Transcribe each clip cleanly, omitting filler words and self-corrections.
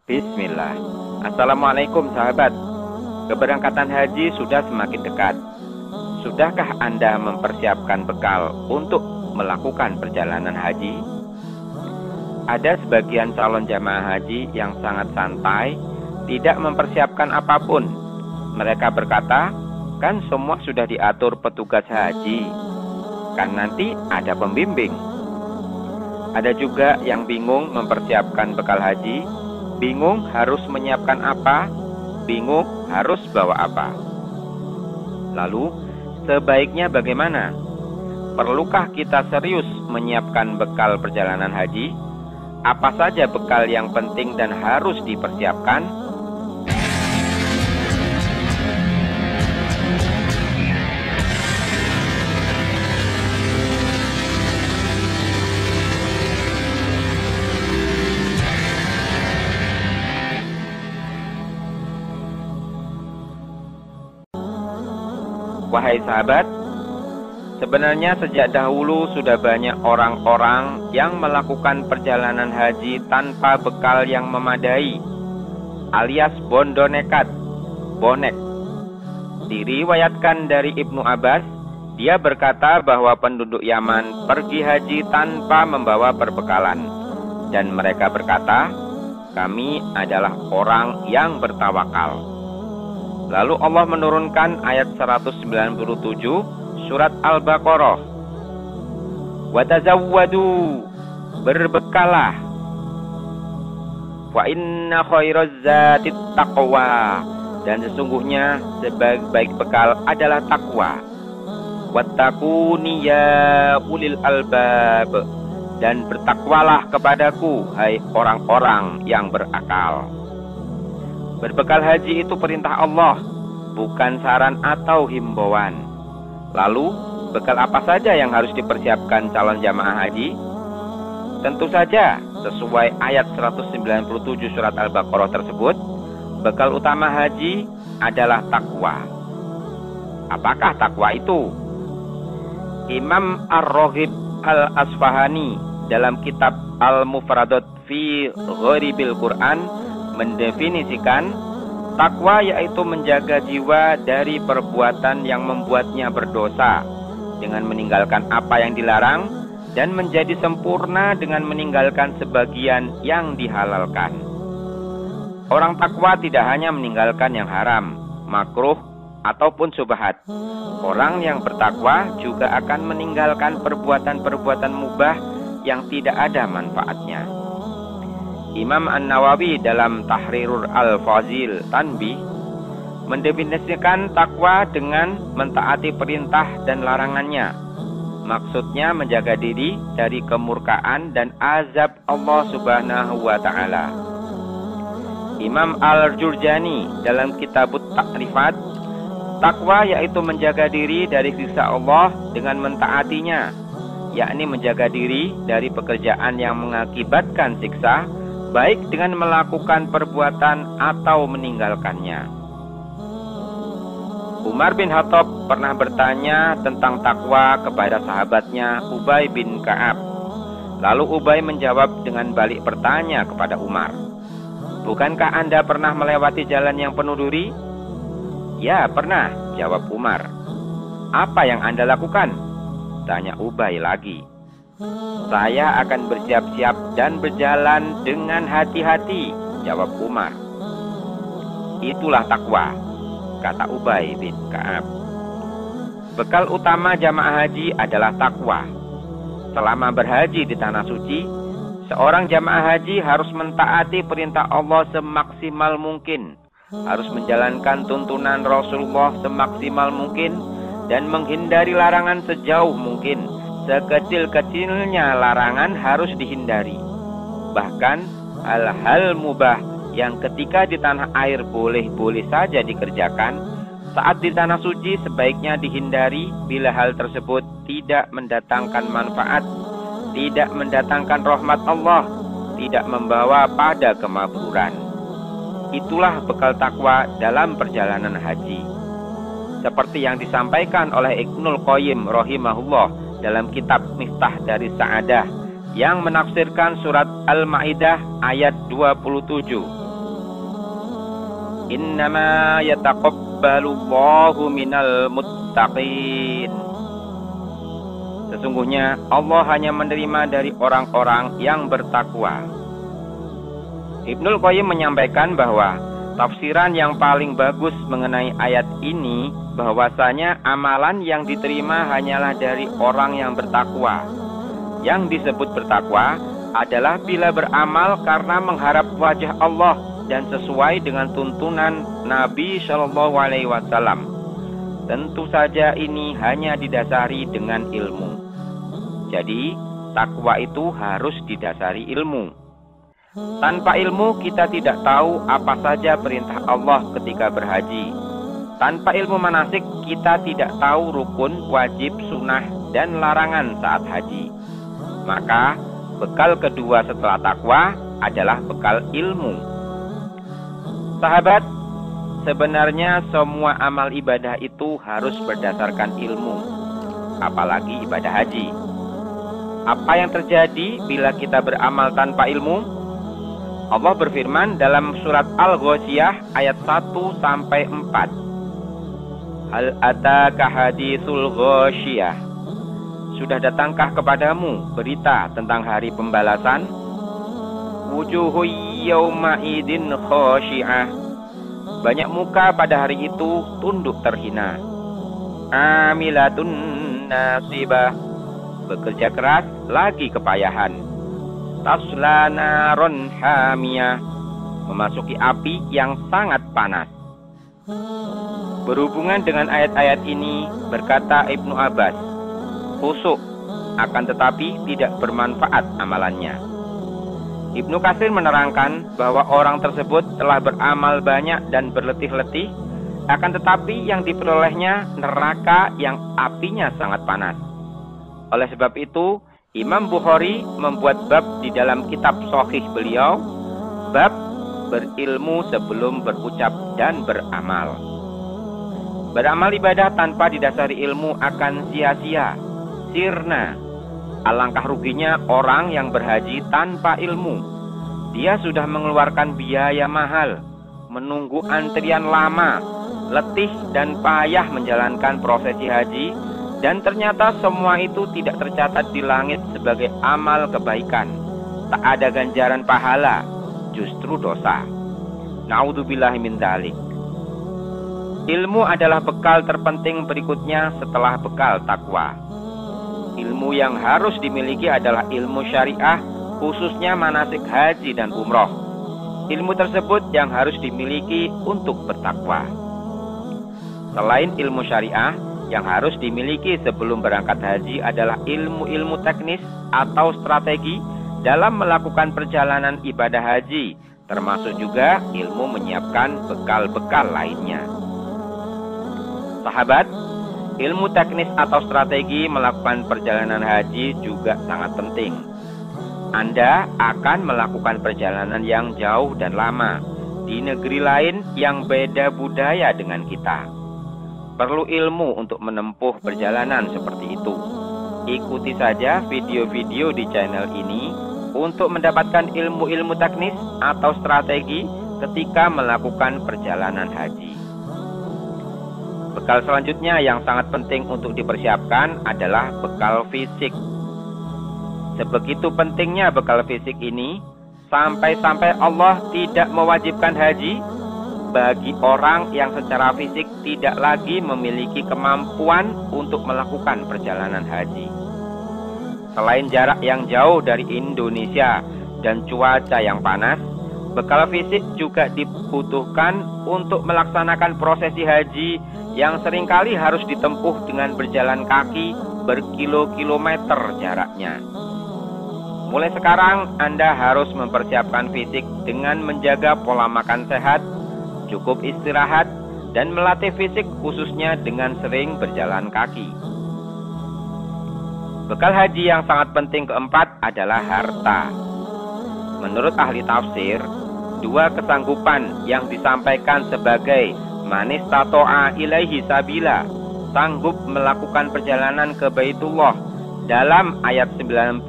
Bismillah. Assalamualaikum sahabat. Keberangkatan haji sudah semakin dekat. Sudahkah Anda mempersiapkan bekal untuk melakukan perjalanan haji? Ada sebagian calon jamaah haji yang sangat santai, tidak mempersiapkan apapun. Mereka berkata, kan semua sudah diatur petugas haji, kan nanti ada pembimbing. Ada juga yang bingung mempersiapkan bekal haji, bingung harus menyiapkan apa, bingung harus bawa apa. Lalu, sebaiknya bagaimana? Perlukah kita serius menyiapkan bekal perjalanan haji? Apa saja bekal yang penting dan harus dipersiapkan? Wahai sahabat, sebenarnya sejak dahulu sudah banyak orang-orang yang melakukan perjalanan haji tanpa bekal yang memadai, alias bondo nekat, bonek. Diriwayatkan dari Ibnu Abbas, dia berkata bahwa penduduk Yaman pergi haji tanpa membawa perbekalan, dan mereka berkata, kami adalah orang yang bertawakal. Lalu Allah menurunkan ayat 197 surat Al-Baqarah. Watazawwadu, berbekalah. Wa inna khairaz zati taqwa, dan sesungguhnya sebaik-baik bekal adalah takwa. Wattaquni ya ulil albab, dan bertakwalah kepadaku hai orang-orang yang berakal. Berbekal haji itu perintah Allah, bukan saran atau himbauan. Lalu, bekal apa saja yang harus dipersiapkan calon jamaah haji? Tentu saja, sesuai ayat 197 surat Al-Baqarah tersebut, bekal utama haji adalah takwa. Apakah takwa itu? Imam Ar-Raghib Al-Asfahani dalam kitab Al-Mufradat fi Gharibil Quran mendefinisikan takwa yaitu menjaga jiwa dari perbuatan yang membuatnya berdosa dengan meninggalkan apa yang dilarang dan menjadi sempurna dengan meninggalkan sebagian yang dihalalkan. Orang takwa tidak hanya meninggalkan yang haram, makruh, ataupun subhat. Orang yang bertakwa juga akan meninggalkan perbuatan-perbuatan mubah yang tidak ada manfaatnya. Imam An-Nawawi dalam Tahrirul Al-Fazil Tanbih mendefinisikan takwa dengan mentaati perintah dan larangannya. Maksudnya menjaga diri dari kemurkaan dan azab Allah Subhanahu wa Ta'ala. Imam Al-Jurjani dalam Kitabut Ta'rifat, takwa yaitu menjaga diri dari siksa Allah dengan mentaatinya, yakni menjaga diri dari pekerjaan yang mengakibatkan siksa, baik dengan melakukan perbuatan atau meninggalkannya. Umar bin Khattab pernah bertanya tentang takwa kepada sahabatnya Ubay bin Ka'ab. Lalu Ubay menjawab dengan balik bertanya kepada Umar, bukankah Anda pernah melewati jalan yang penuh duri? Ya, pernah, jawab Umar. Apa yang Anda lakukan? Tanya Ubay lagi. Saya akan bersiap-siap dan berjalan dengan hati-hati, jawab Umar. Itulah takwa, kata Ubay bin Ka'ab. Bekal utama jamaah haji adalah takwa. Selama berhaji di tanah suci, seorang jamaah haji harus mentaati perintah Allah semaksimal mungkin, harus menjalankan tuntunan Rasulullah semaksimal mungkin, dan menghindari larangan sejauh mungkin. Sekecil-kecilnya larangan harus dihindari. Bahkan hal-hal mubah yang ketika di tanah air boleh-boleh saja dikerjakan, saat di tanah suci sebaiknya dihindari bila hal tersebut tidak mendatangkan manfaat, tidak mendatangkan rahmat Allah, tidak membawa pada kemakmuran. Itulah bekal takwa dalam perjalanan haji. Seperti yang disampaikan oleh Ibnul Qayyim rahimahullah dalam kitab Miftah dari Sa'adah yang menafsirkan surat Al-Maidah ayat 27. Innama yataqabbalullahu minal muttaqin. Sesungguhnya Allah hanya menerima dari orang-orang yang bertakwa. Ibnul Qayyim menyampaikan bahwa tafsiran yang paling bagus mengenai ayat ini bahwasanya amalan yang diterima hanyalah dari orang yang bertakwa. Yang disebut bertakwa adalah bila beramal karena mengharap wajah Allah dan sesuai dengan tuntunan Nabi Shallallahu Alaihi Wasallam. Tentu saja ini hanya didasari dengan ilmu. Jadi takwa itu harus didasari ilmu. Tanpa ilmu kita tidak tahu apa saja perintah Allah ketika berhaji. Tanpa ilmu manasik kita tidak tahu rukun, wajib, sunnah, dan larangan saat haji. Maka bekal kedua setelah takwa adalah bekal ilmu. Sahabat, sebenarnya semua amal ibadah itu harus berdasarkan ilmu, apalagi ibadah haji. Apa yang terjadi bila kita beramal tanpa ilmu? Allah berfirman dalam surat Al-Ghasyiyah ayat 1-4. Hal ataka haditsul ghasyiyah. Sudah datangkah kepadamu berita tentang hari pembalasan? Wujuhu yawma idin khasyi'ah. Banyak muka pada hari itu tunduk terhina. Amilatun nasibah. Bekerja keras lagi kepayahan. Tasla naron hamiyah. Memasuki api yang sangat panas. Berhubungan dengan ayat-ayat ini berkata Ibnu Abbas, khusuk akan tetapi tidak bermanfaat amalannya. Ibnu Katsir menerangkan bahwa orang tersebut telah beramal banyak dan berletih-letih, akan tetapi yang diperolehnya neraka yang apinya sangat panas. Oleh sebab itu Imam Bukhari membuat bab di dalam kitab Shahih beliau, bab berilmu sebelum berucap dan beramal. Beramal ibadah tanpa didasari ilmu akan sia-sia, sirna. Alangkah ruginya orang yang berhaji tanpa ilmu. Dia sudah mengeluarkan biaya mahal, menunggu antrian lama, letih dan payah menjalankan prosesi haji, dan ternyata semua itu tidak tercatat di langit sebagai amal kebaikan. Tak ada ganjaran pahala, justru dosa. Na'udzubillahi min dzalik. Ilmu adalah bekal terpenting berikutnya setelah bekal takwa. Ilmu yang harus dimiliki adalah ilmu syariah, khususnya manasik haji dan umroh. Ilmu tersebut yang harus dimiliki untuk bertakwa. Selain ilmu syariah, yang harus dimiliki sebelum berangkat haji adalah ilmu-ilmu teknis atau strategi dalam melakukan perjalanan ibadah haji, termasuk juga ilmu menyiapkan bekal-bekal lainnya. Sahabat, ilmu teknis atau strategi melakukan perjalanan haji juga sangat penting. Anda akan melakukan perjalanan yang jauh dan lama di negeri lain yang beda budaya dengan kita. Perlu ilmu untuk menempuh perjalanan seperti itu. Ikuti saja video-video di channel ini untuk mendapatkan ilmu-ilmu teknis atau strategi ketika melakukan perjalanan haji. Bekal selanjutnya yang sangat penting untuk dipersiapkan adalah bekal fisik. Sebegitu pentingnya bekal fisik ini, sampai-sampai Allah tidak mewajibkan haji bagi orang yang secara fisik tidak lagi memiliki kemampuan untuk melakukan perjalanan haji. Selain jarak yang jauh dari Indonesia dan cuaca yang panas, bekal fisik juga dibutuhkan untuk melaksanakan prosesi haji yang seringkali harus ditempuh dengan berjalan kaki berkilo-kilometer jaraknya. Mulai sekarang Anda harus mempersiapkan fisik dengan menjaga pola makan sehat, cukup istirahat, dan melatih fisik khususnya dengan sering berjalan kaki. Bekal haji yang sangat penting keempat adalah harta. Menurut ahli tafsir, dua kesanggupan yang disampaikan sebagai manistato'a ilaihi sabila, sanggup melakukan perjalanan ke Baitullah dalam ayat 97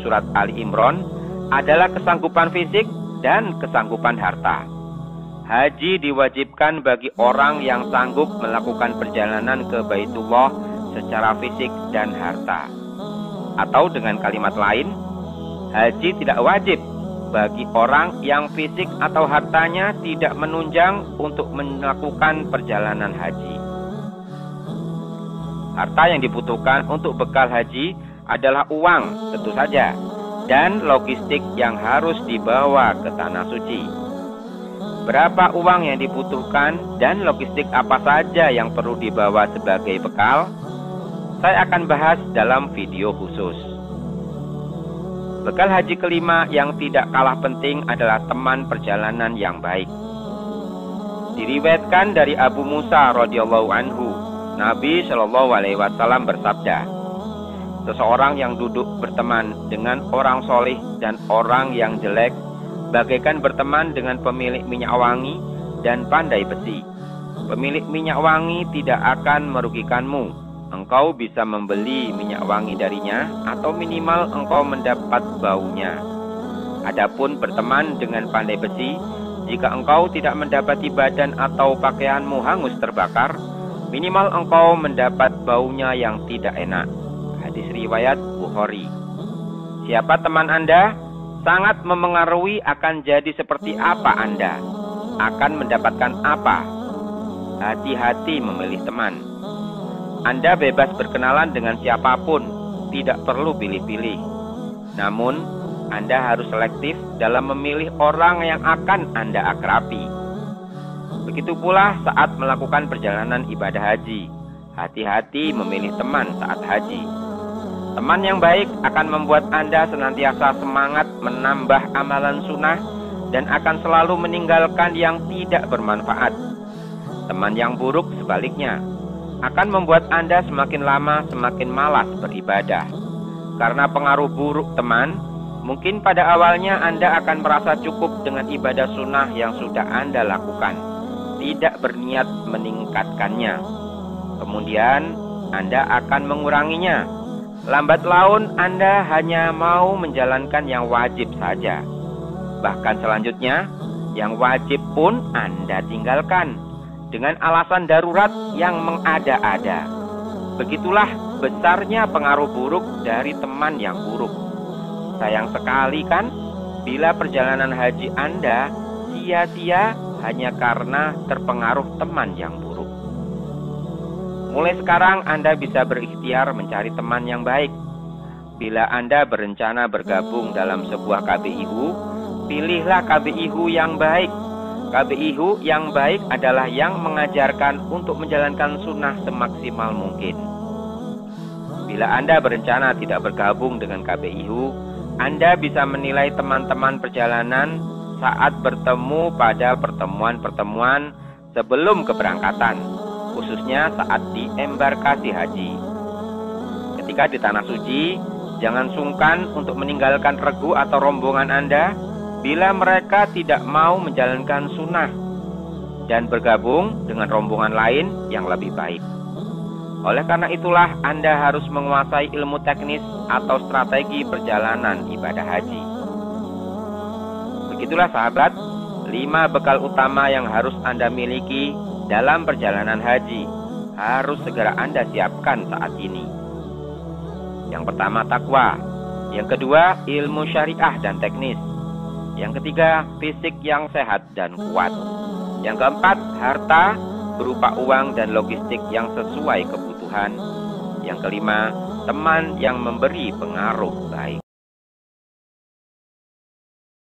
surat Ali Imran, adalah kesanggupan fisik dan kesanggupan harta. Haji diwajibkan bagi orang yang sanggup melakukan perjalanan ke Baitullah secara fisik dan harta. Atau dengan kalimat lain, haji tidak wajib bagi orang yang fisik atau hartanya tidak menunjang untuk melakukan perjalanan haji. Harta yang dibutuhkan untuk bekal haji adalah uang, tentu saja, dan logistik yang harus dibawa ke tanah suci. Berapa uang yang dibutuhkan dan logistik apa saja yang perlu dibawa sebagai bekal, saya akan bahas dalam video khusus. Bekal haji kelima yang tidak kalah penting adalah teman perjalanan yang baik. Diriwayatkan dari Abu Musa radhiyallahu anhu, Nabi Shallallahu alaihi wasallam bersabda, seseorang yang duduk berteman dengan orang solih dan orang yang jelek bagaikan berteman dengan pemilik minyak wangi dan pandai besi. Pemilik minyak wangi tidak akan merugikanmu. Engkau bisa membeli minyak wangi darinya atau minimal engkau mendapat baunya. Adapun berteman dengan pandai besi, jika engkau tidak mendapati badan atau pakaianmu hangus terbakar, minimal engkau mendapat baunya yang tidak enak. Hadis riwayat Bukhari. Siapa teman Anda sangat memengaruhi akan jadi seperti apa Anda, akan mendapatkan apa. Hati-hati memilih teman. Anda bebas berkenalan dengan siapapun, tidak perlu pilih-pilih. Namun, Anda harus selektif dalam memilih orang yang akan Anda akrabi. Begitu pula saat melakukan perjalanan ibadah haji. Hati-hati memilih teman saat haji. Teman yang baik akan membuat Anda senantiasa semangat menambah amalan sunnah dan akan selalu meninggalkan yang tidak bermanfaat. Teman yang buruk sebaliknya akan membuat Anda semakin lama semakin malas beribadah. Karena pengaruh buruk teman, mungkin pada awalnya Anda akan merasa cukup dengan ibadah sunnah yang sudah Anda lakukan, tidak berniat meningkatkannya. Kemudian Anda akan menguranginya. Lambat laun Anda hanya mau menjalankan yang wajib saja. Bahkan selanjutnya, yang wajib pun Anda tinggalkan dengan alasan darurat yang mengada-ada. Begitulah besarnya pengaruh buruk dari teman yang buruk. Sayang sekali kan, bila perjalanan haji Anda sia-sia hanya karena terpengaruh teman yang buruk. Mulai sekarang Anda bisa berikhtiar mencari teman yang baik. Bila Anda berencana bergabung dalam sebuah KBIHU, pilihlah KBIHU yang baik. KBIHU yang baik adalah yang mengajarkan untuk menjalankan sunnah semaksimal mungkin. Bila Anda berencana tidak bergabung dengan KBIHU, Anda bisa menilai teman-teman perjalanan saat bertemu pada pertemuan-pertemuan sebelum keberangkatan, khususnya saat di embarkasi haji. Ketika di tanah suci, jangan sungkan untuk meninggalkan regu atau rombongan Anda bila mereka tidak mau menjalankan sunnah dan bergabung dengan rombongan lain yang lebih baik. Oleh karena itulah Anda harus menguasai ilmu teknis atau strategi perjalanan ibadah haji. Begitulah sahabat, 5 bekal utama yang harus Anda miliki dalam perjalanan haji harus segera Anda siapkan saat ini. Yang pertama takwa, yang kedua ilmu syariah dan teknis, yang ketiga fisik yang sehat dan kuat, yang keempat harta berupa uang dan logistik yang sesuai kebutuhan, yang kelima teman yang memberi pengaruh baik.